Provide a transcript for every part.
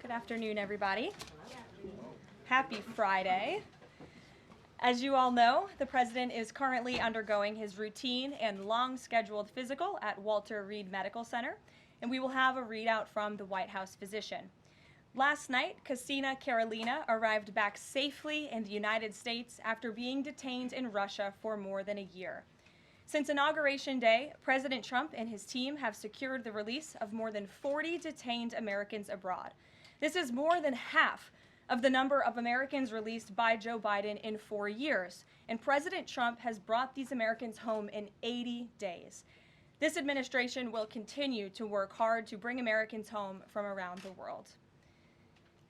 Good afternoon, everybody. Happy Friday. As you all know, the President is currently undergoing his routine and long-scheduled physical at Walter Reed Medical Center, and we will have a readout from the White House physician. Last night, Karoline arrived back safely in the United States after being detained in Russia for more than a year. Since Inauguration Day, President Trump and his team have secured the release of more than 40 detained Americans abroad. This is more than half of the number of Americans released by Joe Biden in 4 years, and President Trump has brought these Americans home in 80 days. This administration will continue to work hard to bring Americans home from around the world.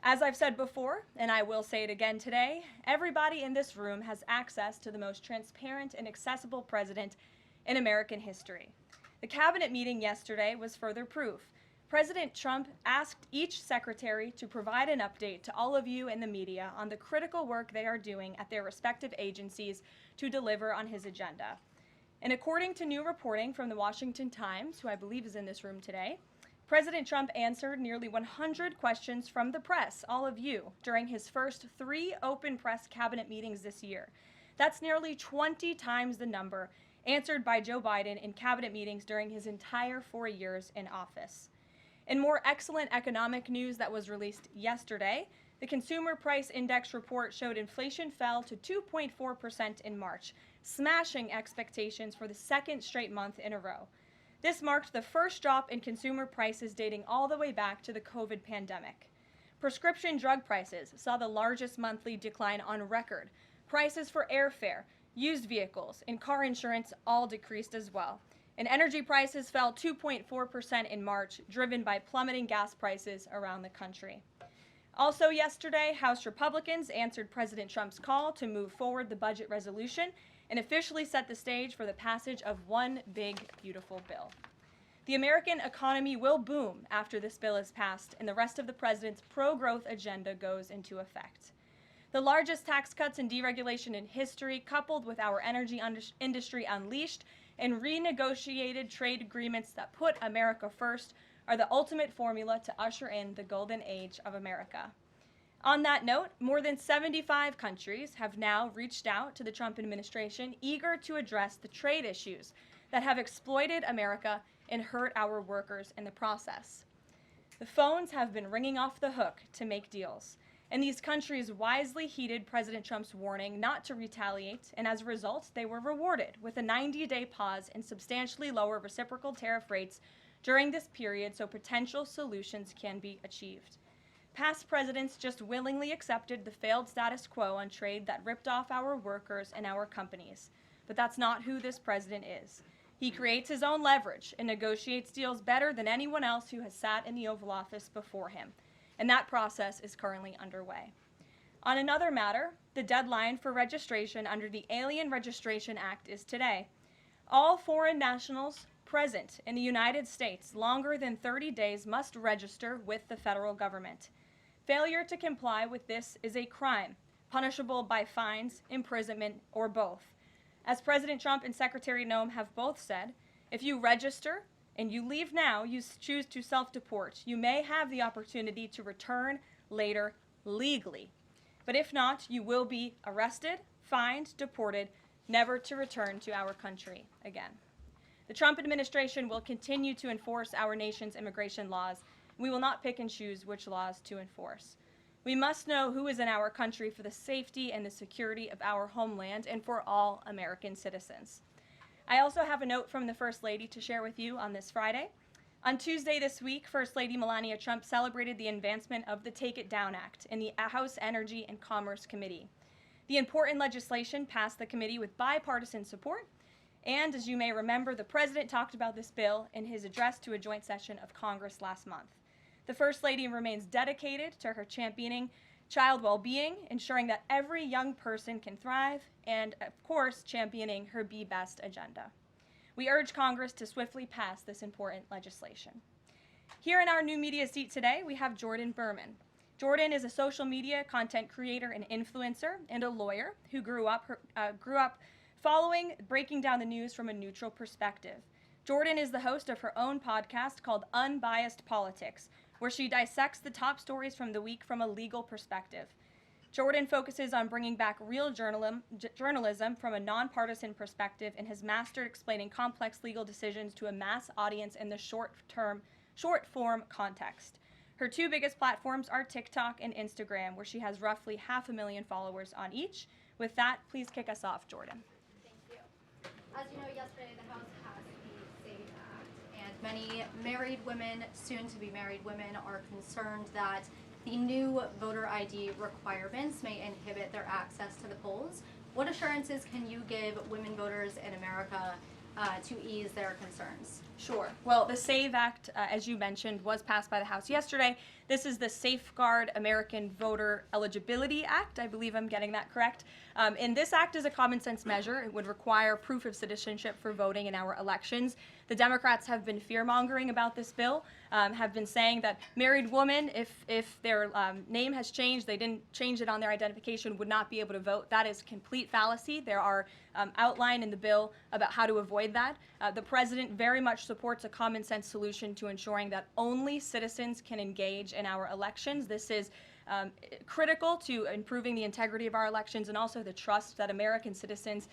As I've said before, and I will say it again today, everybody in this room has access to the most transparent and accessible president in American history. The cabinet meeting yesterday was further proof. President Trump asked each secretary to provide an update to all of you in the media on the critical work they are doing at their respective agencies to deliver on his agenda. And according to new reporting from the Washington Times, who I believe is in this room today, President Trump answered nearly 100 questions from the press, all of you, during his first 3 open press cabinet meetings this year. That's nearly 20 times the number answered by Joe Biden in cabinet meetings during his entire 4 years in office. In more excellent economic news that was released yesterday, the Consumer Price Index report showed inflation fell to 2.4% in March, smashing expectations for the second straight month in a row. This marked the first drop in consumer prices dating all the way back to the COVID pandemic. Prescription drug prices saw the largest monthly decline on record. Prices for airfare, used vehicles, and car insurance all decreased as well. And energy prices fell 2.4% in March, driven by plummeting gas prices around the country. Also yesterday, House Republicans answered President Trump's call to move forward the budget resolution and officially set the stage for the passage of one big, beautiful bill. The American economy will boom after this bill is passed and the rest of the president's pro-growth agenda goes into effect. The largest tax cuts and deregulation in history, coupled with our energy industry unleashed and renegotiated trade agreements that put America first, are the ultimate formula to usher in the golden age of America. On that note, more than 75 countries have now reached out to the Trump administration, eager to address the trade issues that have exploited America and hurt our workers in the process. The phones have been ringing off the hook to make deals, and these countries wisely heeded President Trump's warning not to retaliate, and as a result, they were rewarded with a 90-day pause and substantially lower reciprocal tariff rates during this period so potential solutions can be achieved. Past presidents just willingly accepted the failed status quo on trade that ripped off our workers and our companies. But that's not who this president is. He creates his own leverage and negotiates deals better than anyone else who has sat in the Oval Office before him. And that process is currently underway. On another matter, the deadline for registration under the Alien Registration Act is today. All foreign nationals present in the United States longer than 30 days must register with the federal government. Failure to comply with this is a crime, punishable by fines, imprisonment, or both. As President Trump and Secretary Noem have both said, if you register and you leave now, you choose to self-deport, you may have the opportunity to return later legally. But if not, you will be arrested, fined, deported, never to return to our country again. The Trump administration will continue to enforce our nation's immigration laws. We will not pick and choose which laws to enforce. We must know who is in our country for the safety and the security of our homeland and for all American citizens. I also have a note from the First Lady to share with you on this Friday. On Tuesday this week, First Lady Melania Trump celebrated the advancement of the Take It Down Act in the House Energy and Commerce Committee. The important legislation passed the committee with bipartisan support, and as you may remember, the President talked about this bill in his address to a joint session of Congress last month. The First Lady remains dedicated to her championing child well-being, ensuring that every young person can thrive, and, of course, championing her Be Best agenda. We urge Congress to swiftly pass this important legislation. Here in our new media seat today, we have Jordan Berman. Jordan is a social media content creator and influencer and a lawyer who grew up following breaking down the news from a neutral perspective. Jordan is the host of her own podcast called Unbiased Politics, where she dissects the top stories from the week from a legal perspective. Jordan focuses on bringing back real journalism from a nonpartisan perspective and has mastered explaining complex legal decisions to a mass audience in the short-form context. Her two biggest platforms are TikTok and Instagram, where she has roughly 500,000 followers on each. With that, please kick us off, Jordan. Thank you. As you know, yesterday the House passed the SAVE Act, and many married women, soon-to-be married women, are concerned that the new voter ID requirements may inhibit their access to the polls. What assurances can you give women voters in America to ease their concerns? Sure. Well, the SAVE Act, as you mentioned, was passed by the House yesterday. This is the Safeguard American Voter Eligibility Act. I believe I'm getting that correct. And this act is a common sense measure. It would require proof of citizenship for voting in our elections. The Democrats have been fear-mongering about this bill, have been saying that married women, if their name has changed, they didn't change it on their identification, would not be able to vote. That is complete fallacy. There are outlined in the bill about how to avoid that. The president very much supports a common sense solution to ensuring that only citizens can engage in our elections. This is critical to improving the integrity of our elections and also the trust that American citizens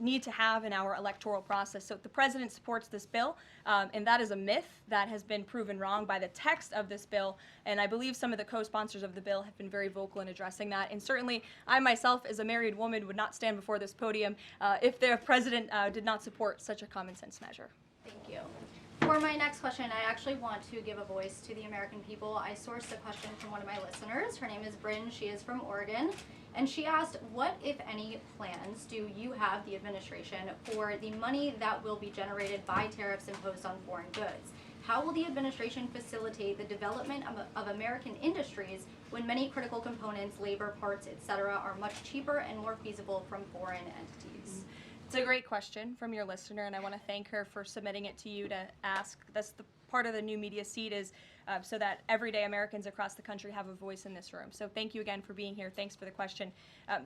need to have in our electoral process. So the president supports this bill, and that is a myth that has been proven wrong by the text of this bill, and I believe some of the co-sponsors of the bill have been very vocal in addressing that, and certainly I myself, as a married woman, would not stand before this podium if the president did not support such a common sense measure. Thank you. For my next question, I actually want to give a voice to the American people. I sourced a question from one of my listeners. Her name is Bryn. She is from Oregon. And she asked, what, if any, plans do you have, the administration, for the money that will be generated by tariffs imposed on foreign goods? How will the administration facilitate the development of American industries when many critical components, labor, parts, etc., are much cheaper and more feasible from foreign entities? It's a great question from your listener, and I want to thank her for submitting it to you to ask. That's the part of the new media seat is so that everyday Americans across the country have a voice in this room. So thank you again for being here. Thanks for the question.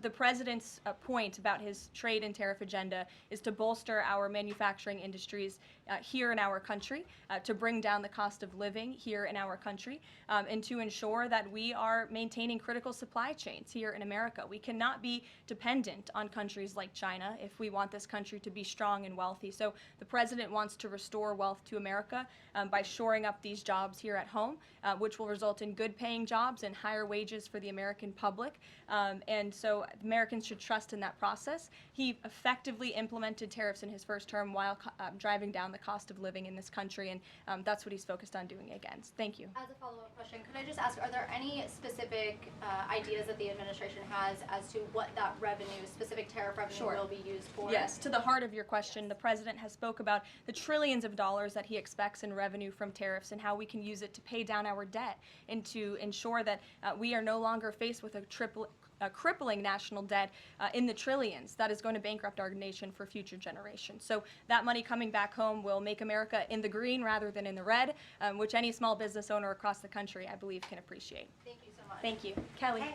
The president's point about his trade and tariff agenda is to bolster our manufacturing industries here in our country, to bring down the cost of living here in our country, and to ensure that we are maintaining critical supply chains here in America. We cannot be dependent on countries like China if we want this country to be strong and wealthy. So the president wants to restore wealth to America by shoring up these jobs here at home, which will result in good paying jobs and higher wages for the American public. And so Americans should trust in that process. He effectively implemented tariffs in his first term while driving down the cost of living in this country, and that's what he's focused on doing again. Thank you. As a follow-up question, could I just ask, are there any specific ideas that the administration has as to what that revenue, specific tariff revenue, will be used for? Yes, to the heart of your question, the president has spoke about the trillions of dollars that he expects in revenue from tariffs and how we can use it to pay down our debt and to ensure that we are no longer faced with a crippling national debt in the trillions that is going to bankrupt our nation for future generations. So that money coming back home will make America in the green rather than in the red, which any small business owner across the country, I believe, can appreciate. Thank you so much. Thank you. Kelly. Hey.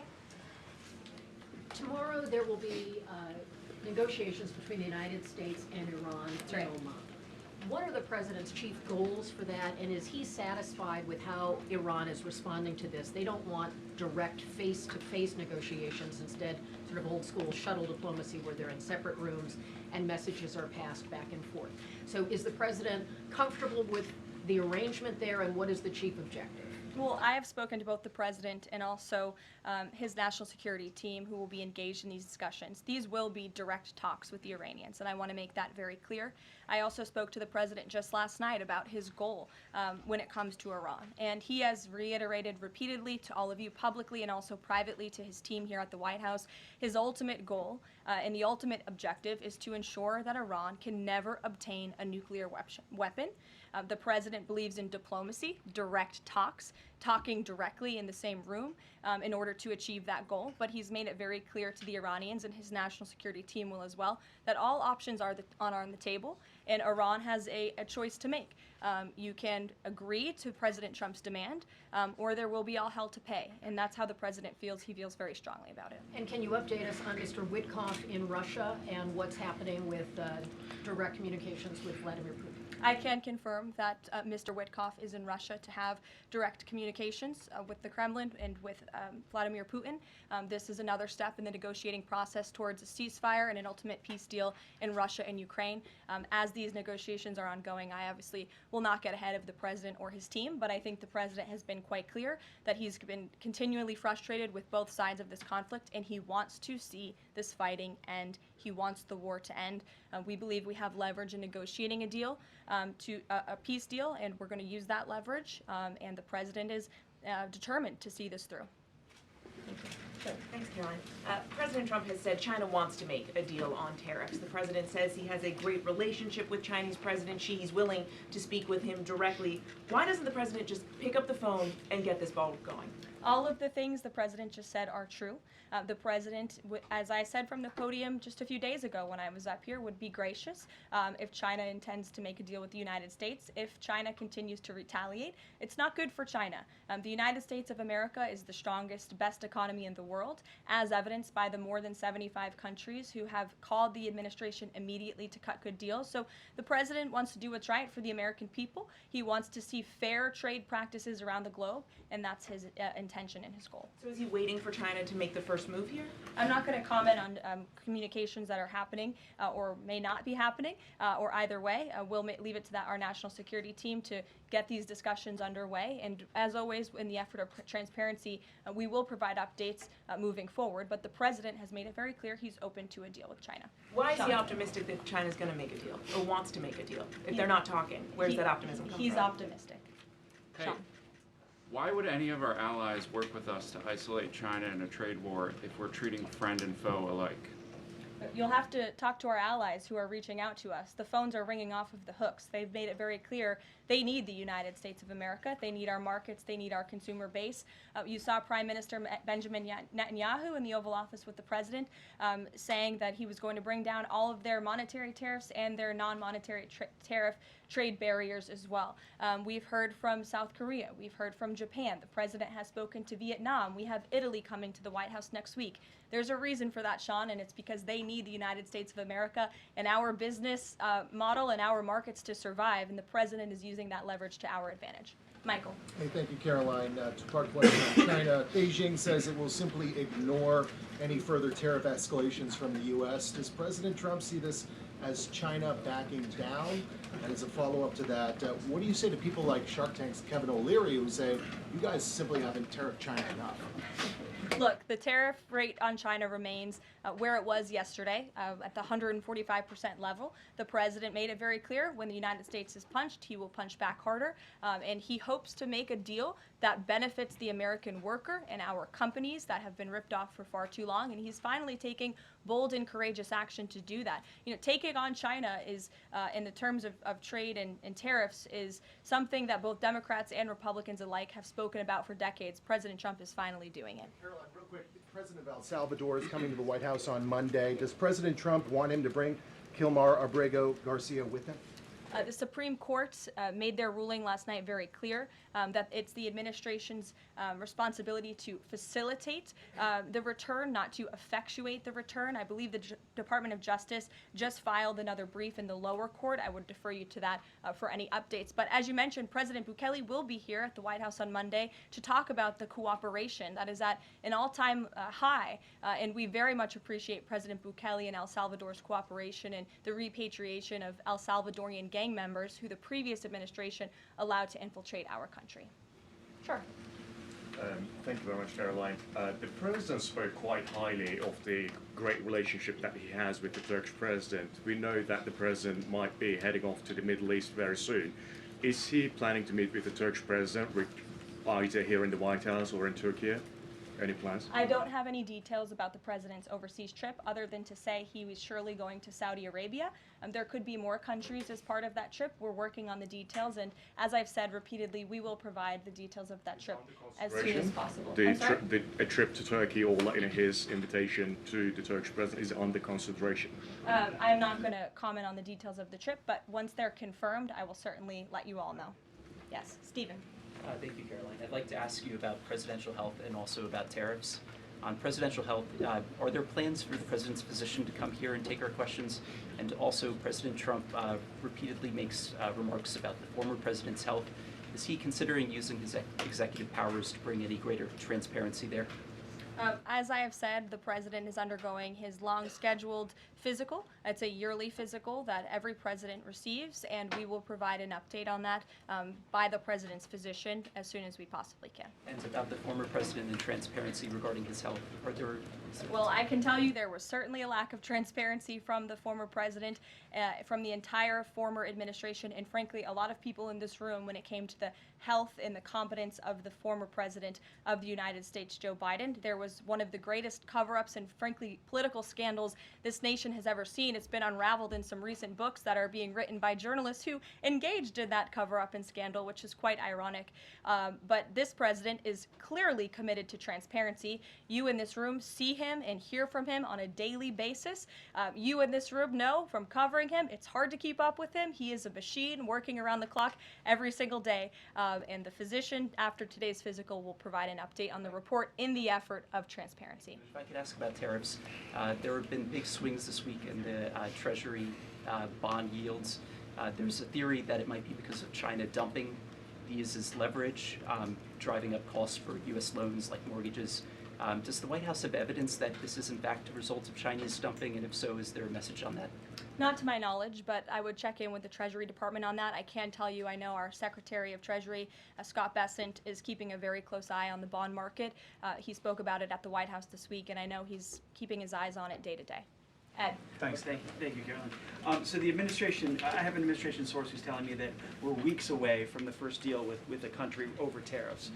Tomorrow there will be negotiations between the United States and Iran in Oman. What are the president's chief goals for that, and is he satisfied with how Iran is responding to this? They don't want direct face-to-face negotiations, instead sort of old-school shuttle diplomacy where they're in separate rooms and messages are passed back and forth. So is the president comfortable with the arrangement there, and what is the chief objective? Well, I have spoken to both the president and also his national security team who will be engaged in these discussions. These will be direct talks with the Iranians, and I want to make that very clear. I also spoke to the president just last night about his goal when it comes to Iran, and he has reiterated repeatedly to all of you publicly and also privately to his team here at the White House, his ultimate goal and the ultimate objective is to ensure that Iran can never obtain a nuclear weapon. The president believes in diplomacy, direct talks, talking directly in the same room in order to achieve that goal. But he's made it very clear to the Iranians, and his national security team will as well, that all options are on the table, and Iran has a choice to make. You can agree to President Trump's demand, or there will be all hell to pay. And that's how the president feels. He feels very strongly about it. And can you update us on Mr. Witkoff in Russia and what's happening with direct communications with Vladimir Putin? I can confirm that Mr. Witkoff is in Russia to have direct communications with the Kremlin and with Vladimir Putin. This is another step in the negotiating process towards a ceasefire and an ultimate peace deal in Russia and Ukraine. As these negotiations are ongoing, I obviously will not get ahead of the president or his team, but I think the president has been quite clear that he's been continually frustrated with both sides of this conflict, and he wants to see this fighting end. He wants the war to end. We believe we have leverage in negotiating a deal, to a peace deal, and we're going to use that leverage, and the president is determined to see this through. Sure. Thanks, Caroline. President Trump has said China wants to make a deal on tariffs. The president says he has a great relationship with Chinese President Xi. He's willing to speak with him directly. Why doesn't the president just pick up the phone and get this ball going? All of the things the president just said are true. The president, as I said from the podium just a few days ago when I was up here, would be gracious if China intends to make a deal with the United States. If China continues to retaliate, it's not good for China. The United States of America is the strongest, best economy in the world, as evidenced by the more than 75 countries who have called the administration immediately to cut good deals. So the president wants to do what's right for the American people. He wants to see fair trade practices around the globe, and that's his intention and his goal. So is he waiting for China to make the first move here? I'm not going to comment on communications that are happening or may not be happening, or either way. We'll leave it to our national security team to get these discussions underway. And as always, in the effort of transparency, we will provide updates moving forward. But the president has made it very clear he's open to a deal with China. Why is he optimistic that China's going to make a deal or wants to make a deal? If they're not talking, where's that optimism come from? He's optimistic. Hey, Sean. why would any of our allies work with us to isolate China in a trade war if we're treating friend and foe alike? You'll have to talk to our allies who are reaching out to us. The phones are ringing off of the hooks. They've made it very clear they need the United States of America. They need our markets. They need our consumer base. You saw Prime Minister Benjamin Netanyahu in the Oval Office with the president saying that he was going to bring down all of their monetary tariffs and their non-monetary tariff trade barriers as well. We've heard from South Korea. We've heard from Japan. The president has spoken to Vietnam. We have Italy coming to the White House next week. There's a reason for that, Sean, and it's because they need the United States of America and our business model and our markets to survive, and the president is using that leverage to our advantage. Michael. Hey, thank you, Caroline. Two-part question on China. Beijing says it will simply ignore any further tariff escalations from the U.S. Does President Trump see this as China backing down? And as a follow-up to that, what do you say to people like Shark Tank's Kevin O'Leary who say, you guys simply haven't tariffed China enough? Look, the tariff rate on China remains where it was yesterday, at the 145% level. The president made it very clear when the United States is punched, he will punch back harder, and he hopes to make a deal that benefits the American worker and our companies that have been ripped off for far too long, and he's finally taking bold and courageous action to do that. You know, taking on China is, in the terms of trade and tariffs, is something that both Democrats and Republicans alike have spoken about for decades. President Trump is finally doing it. Caroline, real quick, the president of El Salvador is coming to the White House on Monday. Does President Trump want him to bring Kilmar Abrego Garcia with him? The Supreme Court made their ruling last night very clear that it's the administration's responsibility to facilitate the return, not to effectuate the return. I believe the Department of Justice just filed another brief in the lower court. I would defer you to that for any updates. But as you mentioned, President Bukele will be here at the White House on Monday to talk about the cooperation that is at an all-time high. And we very much appreciate President Bukele and El Salvador's cooperation and the repatriation of El Salvadorian gang members who the previous administration allowed to infiltrate our country. Sure. Thank you very much, Caroline. The president spoke quite highly of the great relationship that he has with the Turkish president. We know that the president might be heading off to the Middle East very soon. Is he planning to meet with the Turkish president, either here in the White House or in Turkey? Any plans? I don't have any details about the president's overseas trip other than to say he was surely going to Saudi Arabia. There could be more countries as part of that trip. We're working on the details, and as I've said repeatedly, we will provide the details of that trip as soon as possible. A trip to Turkey, or his invitation to the Turkish president, is under consideration? I'm not going to comment on the details of the trip, but once they're confirmed, I will certainly let you all know. Yes, Stephen. Thank you, Caroline. I'd like to ask you about presidential health and also about tariffs. On presidential health, are there plans for the president's physician to come here and take our questions? And also, President Trump repeatedly makes remarks about the former president's health. Is he considering using his executive powers to bring any greater transparency there? As I have said, the president is undergoing his long-scheduled physical. It's a yearly physical that every president receives, and we will provide an update on that by the president's physician as soon as we possibly can. And about the former president and transparency regarding his health, are there? Well, I can tell you there was certainly a lack of transparency from the former president, from the entire former administration, and frankly, a lot of people in this room when it came to the health and the competence of the former president of the United States, Joe Biden. There was one of the greatest cover-ups and frankly political scandals this nation has ever seen. It's been unraveled in some recent books that are being written by journalists who engaged in that cover-up and scandal, which is quite ironic. But this president is clearly committed to transparency. You in this room see him and hear from him on a daily basis. You in this room know from covering him, it's hard to keep up with him. He is a machine working around the clock every single day. And the physician, after today's physical, will provide an update on the report in the effort of transparency. If I could ask about tariffs, there have been big swings this week in the Treasury bond yields. There's a theory that it might be because of China dumping these as leverage, driving up costs for U.S. loans like mortgages. Does the White House have evidence that this is in fact a result of Chinese dumping, and if so, is there a message on that? Not to my knowledge, but I would check in with the Treasury Department on that. I can tell you I know our Secretary of Treasury, Scott Bessent, is keeping a very close eye on the bond market. He spoke about it at the White House this week, and I know he's keeping his eyes on it day to day. Ed. Thanks. Thank you, Karoline. So the administration, I have an administration source who's telling me that we're weeks away from the first deal with the country over tariffs.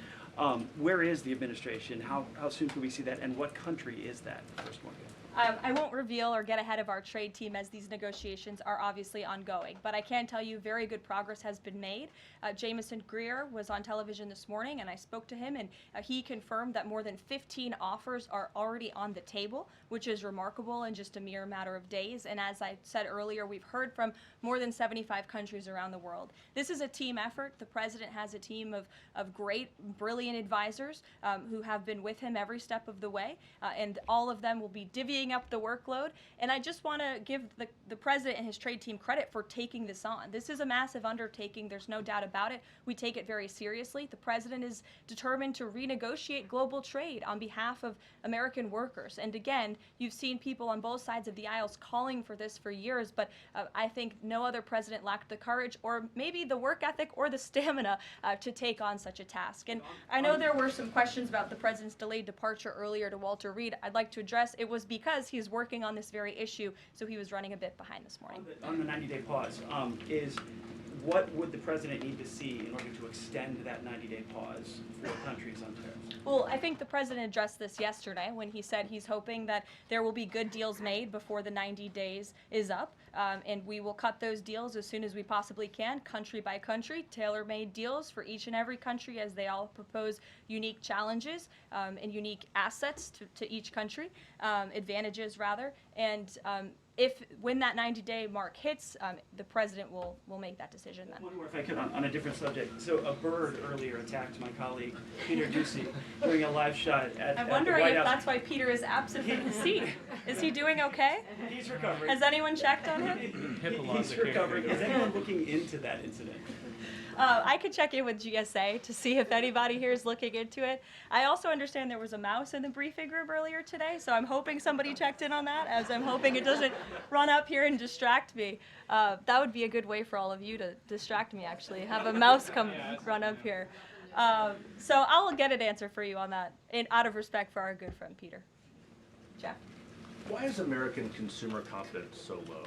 Where is the administration? How soon can we see that? And what country is that first one? I won't reveal or get ahead of our trade team as these negotiations are obviously ongoing, but I can tell you very good progress has been made. Jameson Greer was on television this morning and I spoke to him, and he confirmed that more than 15 offers are already on the table, which is remarkable in just a mere matter of days. And as I said earlier, we've heard from more than 75 countries around the world. This is a team effort. The president has a team of great, brilliant advisors who have been with him every step of the way, and all of them will be divvying up the workload. And I just want to give the president and his trade team credit for taking this on. This is a massive undertaking. There's no doubt about it. We take it very seriously. The president is determined to renegotiate global trade on behalf of American workers. And again, you've seen people on both sides of the aisles calling for this for years, but I think no other president lacked the courage or maybe the work ethic or the stamina to take on such a task. And I know there were some questions about the president's delayed departure earlier to Walter Reed. I'd like to address it was because he's working on this very issue, so he was running a bit behind this morning. On the 90-day pause, what would the president need to see in order to extend that 90-day pause for countries on tariffs? Well, I think the president addressed this yesterday when he said he's hoping that there will be good deals made before the 90 days is up, and we will cut those deals as soon as we possibly can, country by country, tailor-made deals for each and every country as they all propose unique challenges and unique assets to each country, advantages rather, and when that 90-day mark hits, the president will make that decision then. One more, if I could, on a different subject. So a bird earlier attacked my colleague, Peter Doocy, during a live shot at I'm the wondering White if House. that's why Peter is absent from his seat. Is he doing okay? He's recovering. Has anyone checked on him? He's recovering. Is anyone looking into that incident? I could check in with GSA to see if anybody here is looking into it. I also understand there was a mouse in the briefing room earlier today, so I'm hoping somebody checked in on that, as I'm hoping it doesn't run up here and distract me. That would be a good way for all of you to distract me, actually, have a mouse come run up here. So I'll get an answer for you on that, out of respect for our good friend Peter. Jeff? Why is American consumer confidence so low?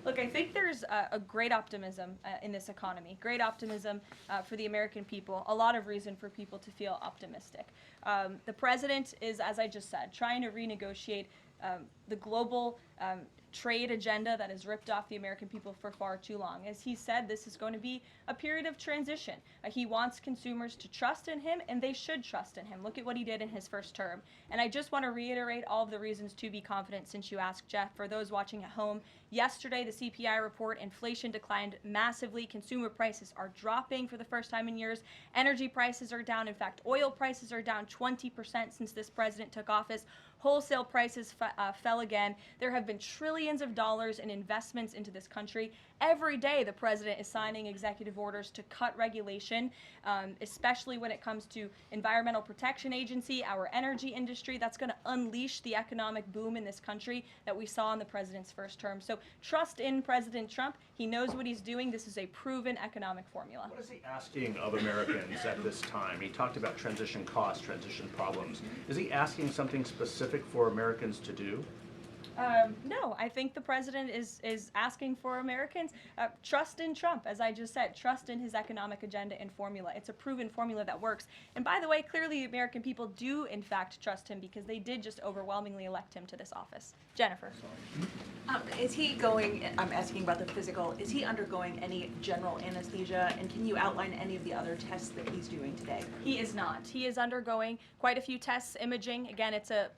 Look, I think there's a great optimism in this economy, great optimism for the American people, a lot of reason for people to feel optimistic. The president is, as I just said, trying to renegotiate the global trade agenda that has ripped off the American people for far too long. As he said, this is going to be a period of transition. He wants consumers to trust in him, and they should trust in him. Look at what he did in his first term. And I just want to reiterate all of the reasons to be confident since you asked, Jeff. For those watching at home, yesterday the CPI report, inflation declined massively. Consumer prices are dropping for the first time in years. Energy prices are down. In fact, oil prices are down 20% since this president took office. Wholesale prices fell again. There have been trillions of dollars in investments into this country. Every day the president is signing executive orders to cut regulation, especially when it comes to Environmental Protection Agency, our energy industry. That's going to unleash the economic boom in this country that we saw in the president's first term. So trust in President Trump. He knows what he's doing. This is a proven economic formula. What is he asking of Americans at this time? He talked about transition costs, transition problems. Is he asking something specific for Americans to do? No, I think the president is asking for Americans trust in Trump, as I just said, trust in his economic agenda and formula. It's a proven formula that works. And by the way, clearly the American people do in fact trust him because they did just overwhelmingly elect him to this office. Jennifer. Is he going, I'm asking about the physical, is he undergoing any general anesthesia, and can you outline any of the other tests that he's doing today? He is not. He is undergoing quite a few tests, imaging. Again, it's a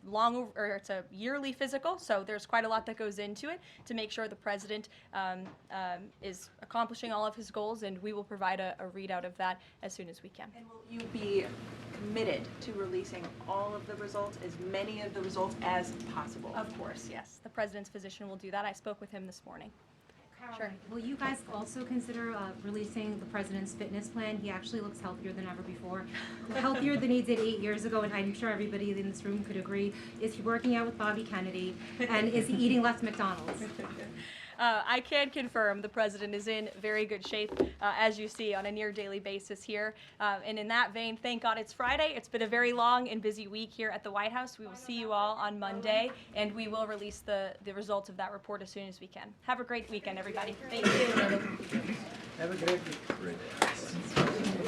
it's a yearly physical, so there's quite a lot that goes into it to make sure the president is accomplishing all of his goals, and we will provide a readout of that as soon as we can. And will you be committed to releasing all of the results, as many of the results as possible? Of course, yes. The president's physician will do that. I spoke with him this morning. Karoline, Sure. will you guys also consider releasing the president's fitness plan? He actually looks healthier than ever before. Healthier than he did 8 years ago, and I'm sure everybody in this room could agree. Is he working out with Bobby Kennedy? And is he eating less McDonald's? I can confirm the president is in very good shape, as you see, on a near daily basis here. And in that vein, thank God it's Friday. It's been a very long and busy week here at the White House. We will see you all on Monday, and we will release the results of that report as soon as we can. Have a great weekend, everybody. Thank you. Have a great week.